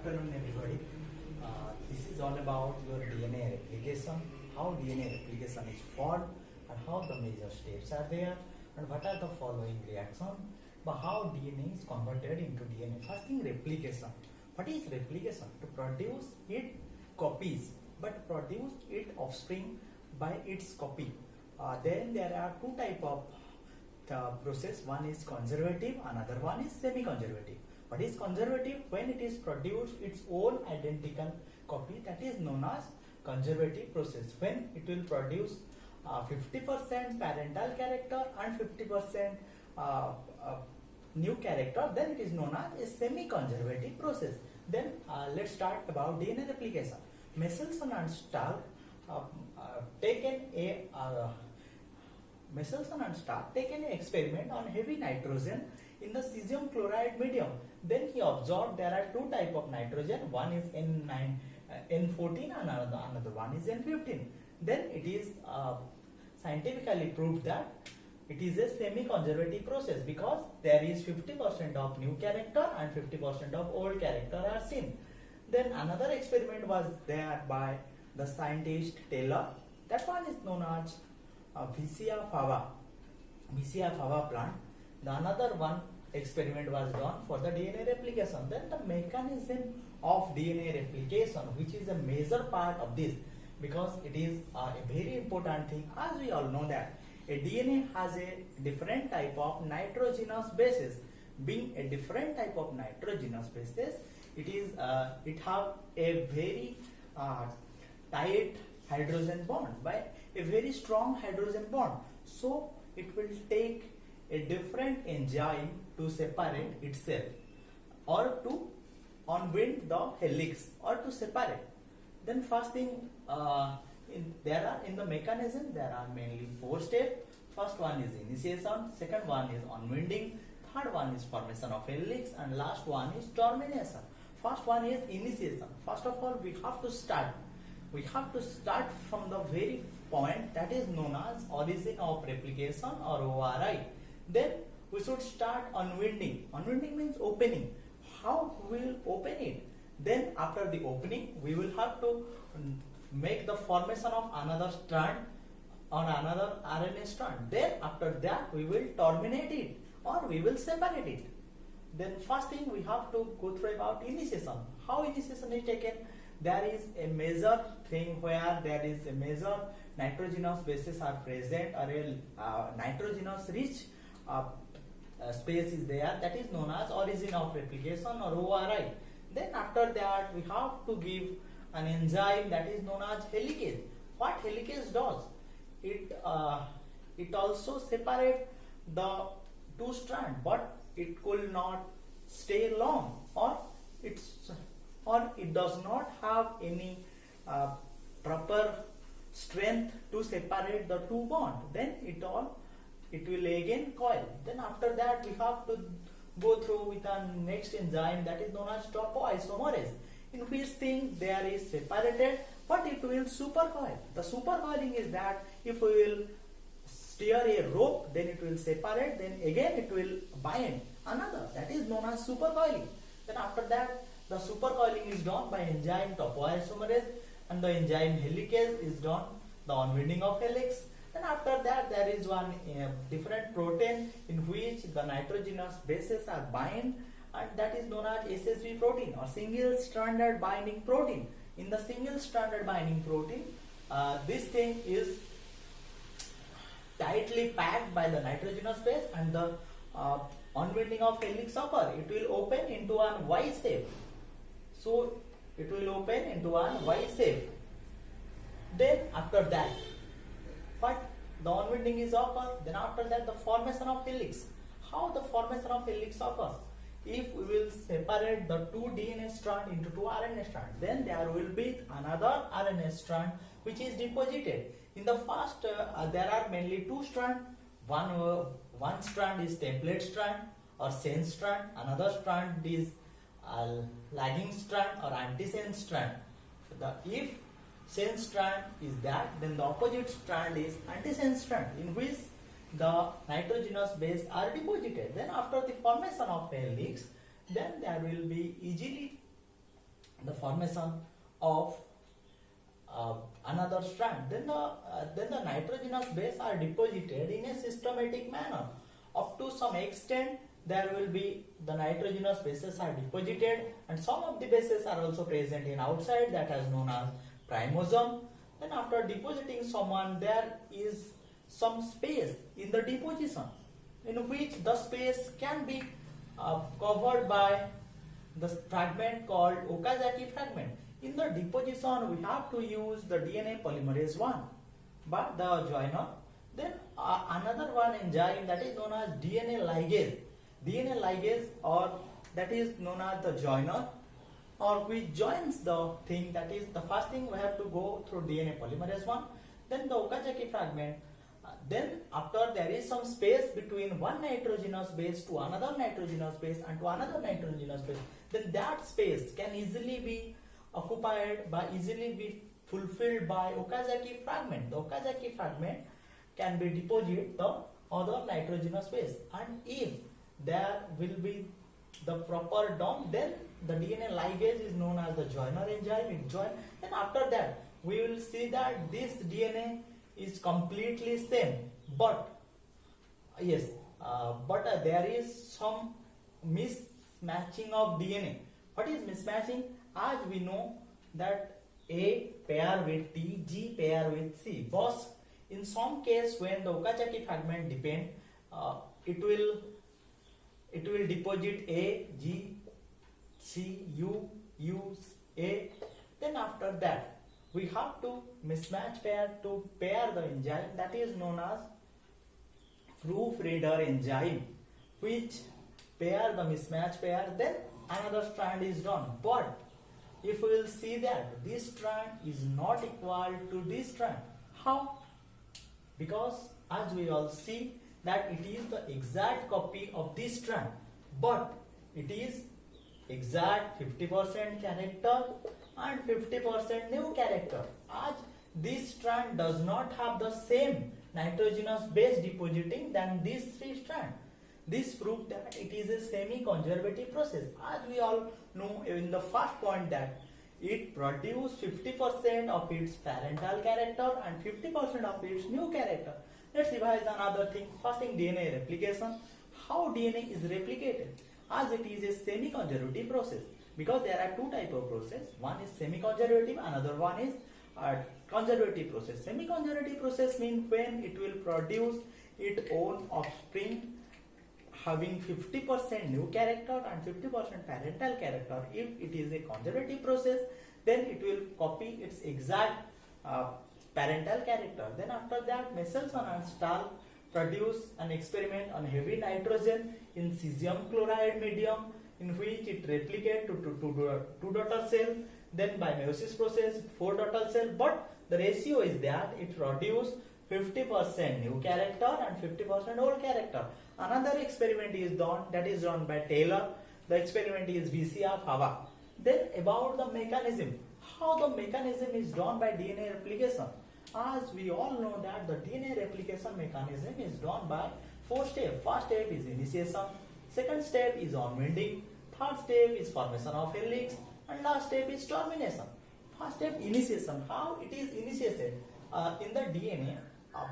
afternoon, everybody. This is all about your DNA replication, how DNA replication is formed, and how the major steps are there, and what are the following reactions, but how DNA is converted into DNA. First thing, replication. What is replication? To produce it copies, but produce it offspring by its copy. Then there are two type of process. One is conservative, another one is semi-conservative. What is conservative? When it is produced its own identical copy, that is known as conservative process. When it will produce 50% parental character and 50% new character, then it is known as a semi-conservative process. Then let's start about DNA replication. Michelson and Stark taken an experiment on heavy nitrogen in the cesium chloride medium. Then he observed there are two types of nitrogen. One is N14 and another one is N15. Then it is scientifically proved that it is a semi-conservative process because there is 50% of new character and 50% of old character are seen. Then another experiment was there by the scientist Taylor. That one is known as Vicia fava plant. The another one experiment was done for the DNA replication. Then the mechanism of DNA replication, which is a major part of this, because it is a very important thing. As we all know that a DNA has a different type of nitrogenous bases. Being a different type of nitrogenous bases, it have a very tight hydrogen bond by a very strong hydrogen bond. So it will take a different enzyme to separate itself or to unwind the helix or to separate. Then first thing, in the mechanism there are mainly 4 steps. First one is initiation, second one is unwinding, third one is formation of helix, and last one is termination. First one is initiation. First of all, we have to start from the very point that is known as origin of replication or ORI. Then we should start unwinding. Unwinding means opening. How we will open it? Then after the opening, we will have to make the formation of another strand or another RNA strand. Then after that, we will terminate it or we will separate it. Then first thing, we have to go through about initiation. How initiation is taken? There is a major thing where there is a major nitrogenous bases are present, or a nitrogenous rich space is there, that is known as origin of replication or ORI. Then after that, we have to give an enzyme that is known as helicase. What helicase does? It also separates the two strands, but it could not stay long, or it does not have any proper strength to separate the two bonds. Then it will again coil. Then after that, we have to go through with a next enzyme that is known as topoisomerase, in which thing there is separated, but it will supercoil. The supercoiling is that if we will steer a rope, then it will separate, then again it will bind another, that is known as supercoiling. Then after that, the supercoiling is done by enzyme topoisomerase, and the enzyme helicase is done the unwinding of helix. Then after that, there is one different protein in which the nitrogenous bases are bind, and that is known as SSB protein or single stranded binding protein. In the single stranded binding protein, this thing is tightly packed by the nitrogenous base, and the unwinding of helix occur. It will open into an Y shape. So it will open into an Y shape. Then after that, the unwinding is occur. Then after that, the formation of helix. How the formation of helix occurs? If we will separate the two DNA strands into two RNA strands, then there will be another RNA strand which is deposited. In the first, there are mainly two strands. One strand is template strand or sense strand. Another strand is lagging strand or anti-sense strand. If sense strand is that, then the opposite strand is anti-sense strand, in which the nitrogenous base are deposited. Then after the formation of helix, then there will be easily the formation of another strand, then the nitrogenous base are deposited in a systematic manner. Up to some extent, there will be the nitrogenous bases are deposited, and some of the bases are also present in outside, that is known as primosome. Then after depositing someone, there is some space in the deposition, in which the space can be covered by the fragment called Okazaki fragment. In the deposition, we have to use the DNA polymerase 1 by the joiner. Then another one enzyme, that is known as DNA ligase. DNA ligase, or that is known as the joiner, or which joins the thing. That is the first thing we have to go through DNA polymerase 1, then the Okazaki fragment. Then after there is some space between one nitrogenous base to another nitrogenous base and to another nitrogenous base, then that space can easily be occupied by, easily be fulfilled by Okazaki fragment. The Okazaki fragment can be deposit the other nitrogenous base, and if there will be the proper DOM, then the DNA ligase is known as the joiner enzyme. It join, and after that we will see that this DNA is completely same, but yes, there is some mismatching of DNA. What is mismatching? As we know that A pair with T, G pair with C, but in some case when the Okazaki fragment depend, it will deposit A, G, C, U, A. Then after that we have to mismatch pair to pair the enzyme, that is known as proofreader enzyme, which pair the mismatch pair, then another strand is done. But if we will see that this strand is not equal to this strand, how? Because as we all see that it is the exact copy of this strand, but it is exact 50% character and 50% new character. As this strand does not have the same nitrogenous base depositing than these three strands, this proves that it is a semi-conservative process. As we all know in the first point that it produces 50% of its parental character and 50% of its new character. Let's revise another thing. First thing, DNA replication. How DNA is replicated? As it is a semi-conservative process, because there are two types of process. One is semi-conservative, another one is conservative process. Semi-conservative process means when it will produce its own offspring having 50% new character and 50% parental character. If it is a conservative process, then it will copy its exact parental character. Then after that, Michelson and Stahl produce an experiment on heavy nitrogen in cesium chloride medium, in which it replicates to two daughter cell. Then by meiosis process, 4 daughter cell. But the ratio is that it produces 50% new character and 50% old character. Another experiment is done, that is done by Taylor. The experiment is VCR Fava. Then about the mechanism, how the mechanism is done by DNA replication. As we all know that the DNA replication mechanism is done by 4 steps. First step is initiation, second step is unwinding, third step is formation of helix, and last step is termination. First step, initiation. How it is initiated in the DNA?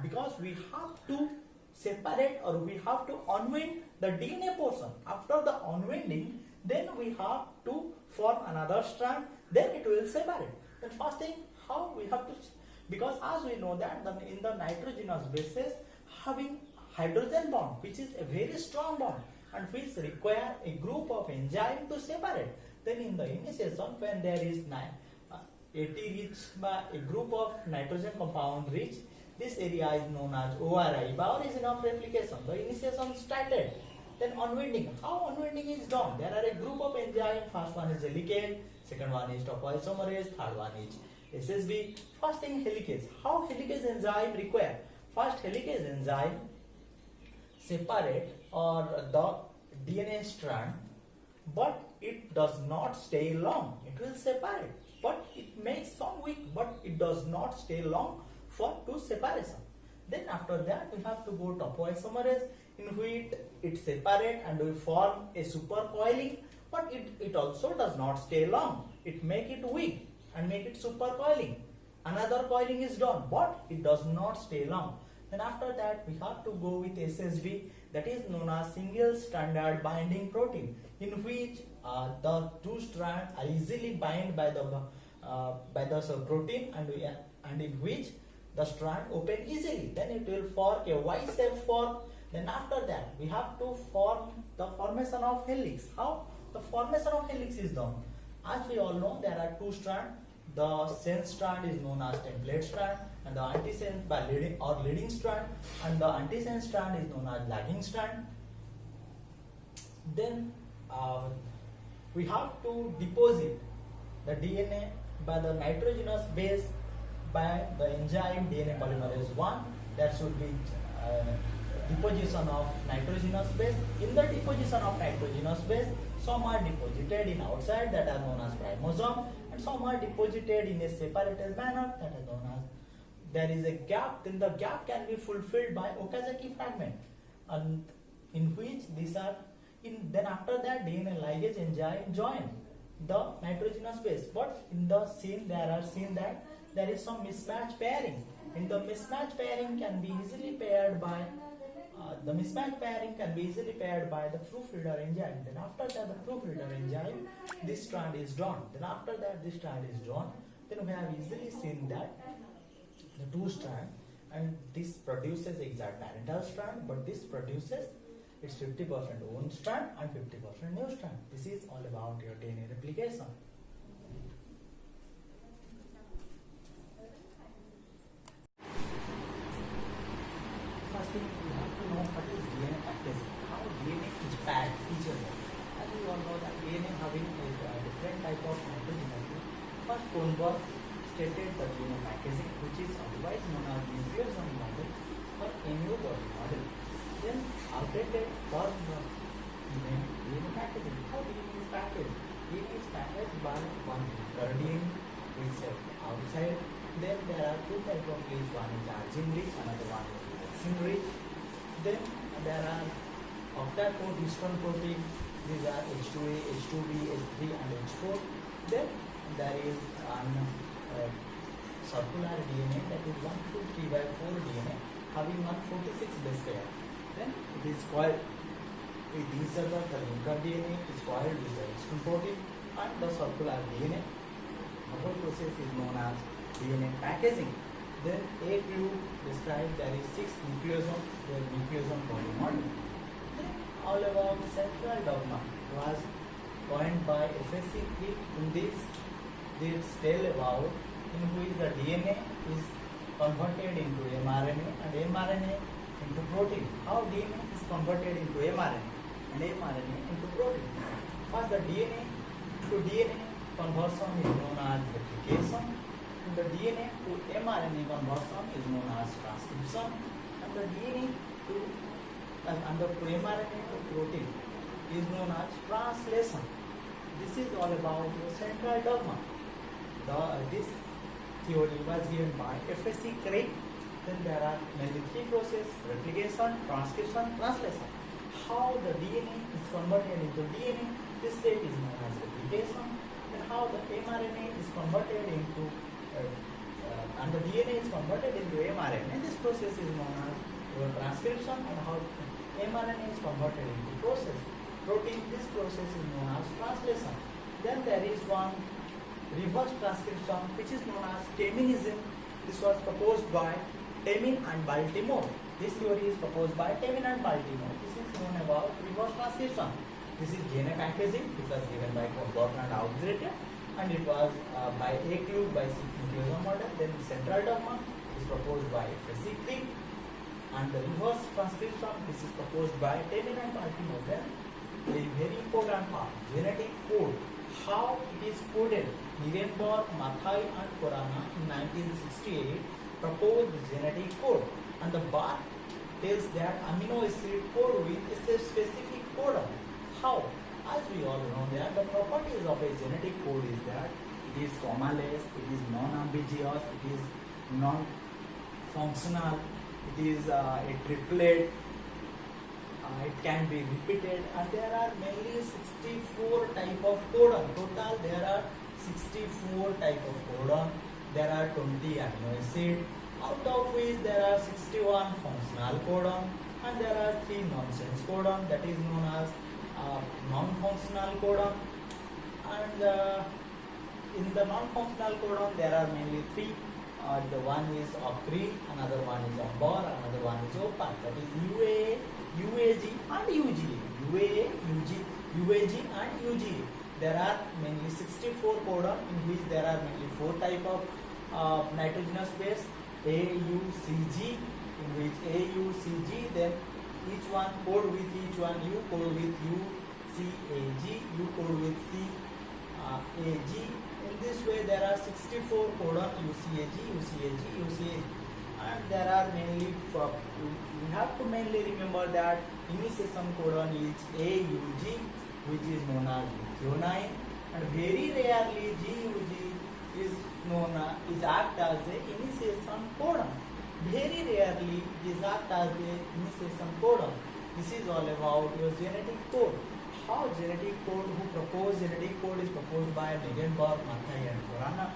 Because we have to separate, or we have to unwind the DNA portion. After the unwinding, then we have to form another strand, then it will separate. Then first thing, how we have to, because as we know that in the nitrogenous bases having hydrogen bond, which is a very strong bond and which require a group of enzyme to separate. Then in the initiation, when there is AT reached by a group of nitrogen compound reach, this area is known as ORI, by origin of replication. The initiation started. Then unwinding. How unwinding is done? There are a group of enzymes. First one is helicase, second one is topoisomerase, third one is SSB. First thing, helicase. How helicase enzyme require? First, helicase enzyme separate or the DNA strand, but it does not stay long. It will separate, but it makes some weak, but it does not stay long for two separation. Then after that, we have to go topoisomerase, in which it separate and we form a supercoiling. but it also does not stay long. It make it weak and make it supercoiling. Another coiling is done, but it does not stay long. Then after that we have to go with SSB, that is known as single stranded binding protein, in which the two strands are easily bind by the protein, and in which the strand open easily. Then it will form a Y-shaped form. Then after that we have to form the formation of helix. How the formation of helix is done? As we all know, there are two strands. The sense strand is known as template strand, and the antisense by leading strand, and the antisense strand is known as lagging strand. Then we have to deposit the DNA by the nitrogenous base by the enzyme DNA polymerase 1. There should be deposition of nitrogenous base. In the deposition of nitrogenous base, some are deposited in outside, that are known as chromosome, and some are deposited in a separated manner, that is known as, there is a gap. Then the gap can be fulfilled by Okazaki fragment, and in which these are then after that DNA ligase enzyme join the nitrogenous base. But in the scene there are seen that there is some mismatch pairing, and the mismatch pairing can be easily paired by the proofreader enzyme. Then after that the proofreader enzyme, this strand is drawn. Then after that this strand is drawn. Then we have easily seen that the two strand, and this produces exact parental strand, but this produces its 50% own strand and 50% new strand. This is all about your DNA replication. First thing, we have to know what is DNA packaging, how DNA is packed each other. As we all know that DNA having a different type of nitrogen. First, Kornberg stated the DNA packaging, which is otherwise known as nucleosome model or NU body model. Then outdated was the DNA packaging. How DNA is packaged? DNA is packaged by one DNA which is outside. Then there are two types of leaves. One is argin rich, another one is resin rich. Then there are octa-core histone protein. These are H2A, H2B, H3 and H4. Then there is circular DNA, that is 1, 2, 3 by 4 DNA having 146 base pair. Then it is coiled with these are the linker DNA is coiled with the histone protein and the circular DNA. The whole process is known as DNA packaging. Then A2 described there is 6 nucleosome, the nucleosome body model. Then all about central dogma was coined by FSC. In this tell about in which the DNA is converted into mRNA and mRNA into protein. How DNA is converted into mRNA and mRNA into protein. First, the DNA to DNA conversion is known as replication, and the DNA to mRNA conversion is known as transcription, and the DNA to mRNA to protein is known as translation. This is all about your central dogma. This theory was given by FSC Craig. Then there are mainly three processes: replication, transcription, translation. How the DNA is converted into DNA, this step is known as replication. Then how the mRNA is converted into and the DNA is converted into mRNA, this process is known as transcription. And how mRNA is converted into protein, this process is known as translation. Then there is one reverse transcription which is known as Taminism. This was proposed by Tamin and Baltimore. This theory is proposed by Tamin and Baltimore. This is known about reverse transcription. This is DNA packaging. This was given by Kornberg and Outgrated, and it was by A-cube by 6 nucleosome model. Then central dogma is proposed by FSC Crick, and the reverse transcription, this is proposed by Tamin and Baltimore. Then a very important part, genetic code. How it is coded. Nirenberg, Mathai and Khorana in 1968 proposed the genetic code, and the bar tells that amino acid code with a specific codon. How? As we all know that the properties of a genetic code is that it is commaless, it is non-ambiguous, it is non-functional, it is a triplet, it can be repeated, and there are mainly 64 type of codon. Total there are 64 type of codon. There are 20 amino acid, out of which there are 61 functional codon, and there are 3 nonsense codon, that is known as non-functional codon. And in the non-functional codon there are mainly 3. The one is ocre, another one is amber, another one is open. That is UAA, UAG and UGA. UAA, UAG and UGA. There are mainly 64 codon, in which there are mainly 4 type of nitrogenous base. AUCG, in which AUCG, then each one code with each one. U code with UCAG, U code with CAG. In this way there are 64 codon UCAG, UCAG, UCAG, and there are mainly we have to mainly remember that initiation codon is AUG, which is known as methionine, and very rarely GUG is known is act as a initiation codon. Very rarely it is act as a initiation codon. This is all about your genetic code. How genetic code, who proposed genetic code, is proposed by Megenberg, Mathai and Khorana,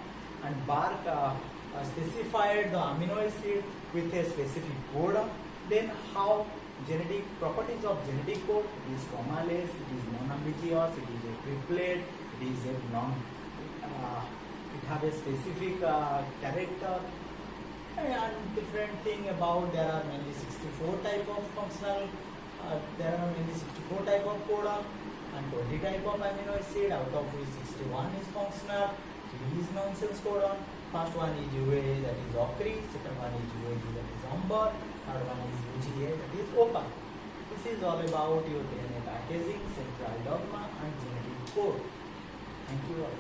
and Bark specified the amino acid with a specific code. Then how genetic properties of genetic code, it is chromaless, it is non-ambiguous, it is a triplet, it is a it have a specific character, and different thing about there are mainly 64 type of functional, there are mainly 64 type of codon and 20 type of amino acid, out of which 61 is functional, 3 is nonsense codon. First one is UAA, that is ocre, second one is UAG, that is amber, third one is UGA, that is open. This is all about your DNA packaging, central dogma and genetic code. Thank you all.